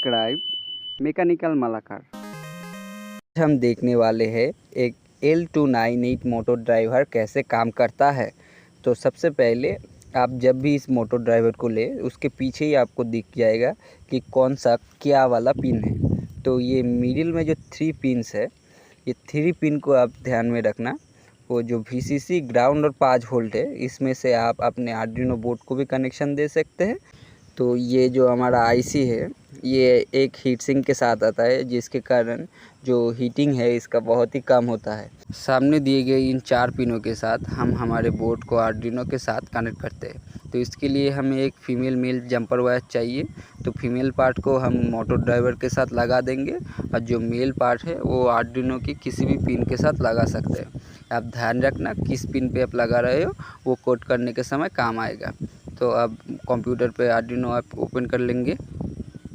Subscribe mechanical Malakar. हम देखने वाले हैं एक L298 मोटर ड्राइवर कैसे काम करता है। तो सबसे पहले आप जब भी इस मोटर ड्राइवर को ले उसके पीछे ही आपको दिख जाएगा कि कौन सा क्या वाला पिन है। तो ये मिडिल में जो 3 पिन्स है, ये 3 पिन को आप ध्यान में रखना। वो जो VCC ग्राउंड और 5 वोल्ट है, इसमें से आप अपने आर्डिनो बोर्ड को भी कनेक्शन दे सकते हैं। तो ये जो हमारा आईसी है, ये एक हीट सिंक के साथ आता है, जिसके कारण जो हीटिंग है इसका बहुत ही कम होता है। सामने दिए गए इन 4 पिनों के साथ हम हमारे बोर्ड को आर्डिनो के साथ कनेक्ट करते हैं। तो इसके लिए हमें एक फीमेल मेल जंपर वायर चाहिए। तो फीमेल पार्ट को हम मोटर ड्राइवर के साथ लगा देंगे और जो मेल पार्ट है वो आर्डिनो की किसी भी पिन के साथ लगा सकते हैं। आप ध्यान रखना किस पिन पे आप लगा रहे हो, वो कोड करने के समय काम आएगा। तो अब कंप्यूटर पे आर्डिनो ऐप ओपन कर लेंगे।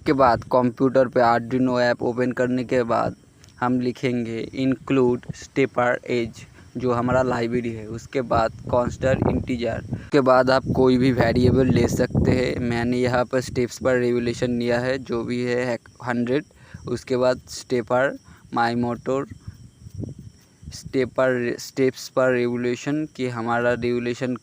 के बाद कंप्यूटर पे आर्डिनो ऐप ओपन करने के बाद हम लिखेंगे इंक्लूड स्टेपर एज, जो हमारा लाइब्रेरी है। उसके बाद कांस्टेंट इंटीजर के बाद आप कोई भी वेरिएबल ले सकते हैं। मैंने यहाँ पर स्टेप्स पर रेवोल्यूशन लिया है, जो भी है 100। उसके बाद स्टेपर माई मोटर स्टेप्स पर रेवोल्यूशन कि हमारा रेवोल्यूशन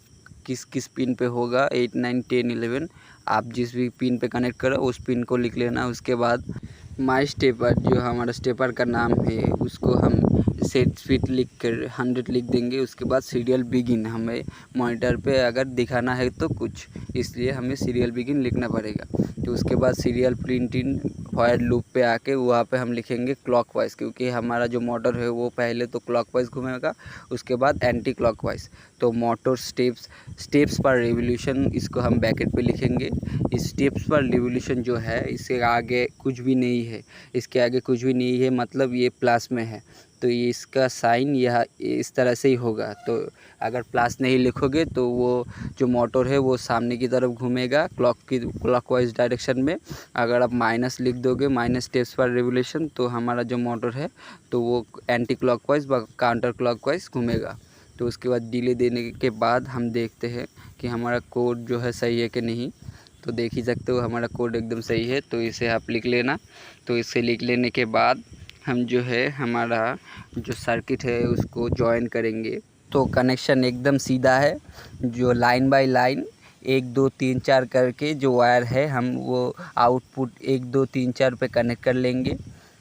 किस किस पिन पे होगा, 8, 9, 10, 11। आप जिस भी पिन पे कनेक्ट करो उस पिन को लिख लेना। उसके बाद माई स्टेपर, जो हमारा स्टेपर का नाम है, उसको हम सेट स्पीड लिख कर 100 लिख देंगे। उसके बाद सीरियल बिगिन, हमें मॉनिटर पे अगर दिखाना है तो कुछ, इसलिए हमें सीरियल बिगिन लिखना पड़ेगा। तो उसके बाद serial print in while loop पे आके वहाँ पे हम लिखेंगे क्लॉकवाइज, क्योंकि हमारा जो मोटर है वो पहले तो क्लॉकवाइज घूमेगा, उसके बाद एंटी क्लॉकवाइज। तो मोटर स्टेप्स पर रेवोल्यूशन, इसको हम ब्रैकेट पे लिखेंगे। इस स्टेप्स पर रेवोल्यूशन जो है, इसके आगे कुछ भी नहीं है, इसके आगे कुछ भी नहीं है, मतलब ये प्लस में है। तो ये इसका साइन यह इस तरह से ही होगा। तो अगर प्लस नहीं लिखोगे तो वो जो मोटर है वो सामने की तरफ घूमेगा क्लॉकवाइज डायरेक्शन में। अगर आप माइनस लिख दोगे, माइनस स्टेप्स पर रेवोल्यूशन, तो हमारा जो मोटर है तो वो एंटी क्लॉकवाइज व काउंटर क्लॉकवाइज घूमेगा। तो उसके बाद डिले देने के बाद हम देखते हैं कि हमारा कोड जो है सही है कि नहीं। तो देख ही सकते हो हमारा कोड एकदम सही है, तो इसे आप लिख लेना। तो इसे लिख लेने के बाद हम जो है हमारा जो सर्किट है उसको जॉइन करेंगे। तो कनेक्शन एकदम सीधा है, जो लाइन बाय लाइन 1 2 3 4 करके जो वायर है हम वो आउटपुट 1 2 3 4 पे कनेक्ट कर लेंगे।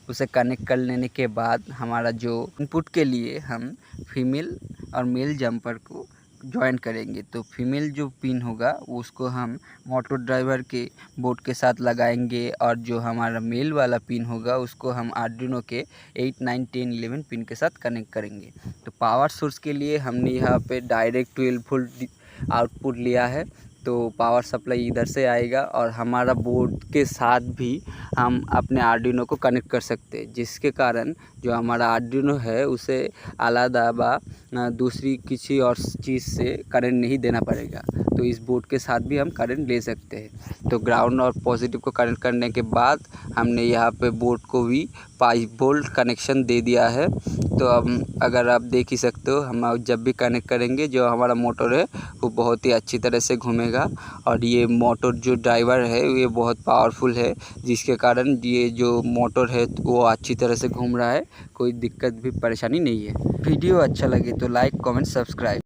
उसे कनेक्ट कर लेने के बाद हमारा जो इनपुट के लिए हम फीमेल और मेल जंपर को जॉइन करेंगे। तो फीमेल जो पिन होगा उसको हम मोटर ड्राइवर के बोर्ड के साथ लगाएंगे, और जो हमारा मेल वाला पिन होगा उसको हम आर्डिनो के 8, 9, 10, 11 पिन के साथ कनेक्ट करेंगे। तो पावर सोर्स के लिए हमने यहाँ पे डायरेक्ट 12 वोल्ट आउटपुट लिया है। तो पावर सप्लाई इधर से आएगा, और हमारा बोर्ड के साथ भी हम अपने आर्डिनो को कनेक्ट कर सकते हैं, जिसके कारण जो हमारा आर्डिनो है उसे आलादा व दूसरी किसी और चीज़ से करंट नहीं देना पड़ेगा। तो इस बोर्ड के साथ भी हम करंट ले सकते हैं। तो ग्राउंड और पॉजिटिव को कनेक्ट करने के बाद हमने यहाँ पे बोर्ड को भी 5 वोल्ट कनेक्शन दे दिया है। तो अब अगर आप देख ही सकते हो, हम जब भी कनेक्ट करेंगे जो हमारा मोटर है वो बहुत ही अच्छी तरह से घूमेगा। और ये मोटर जो ड्राइवर है ये बहुत पावरफुल है, जिसके कारण ये जो मोटर है वो अच्छी तरह से घूम रहा है, कोई दिक्कत भी परेशानी नहीं है। वीडियो अच्छा लगे तो लाइक कमेंट सब्सक्राइब।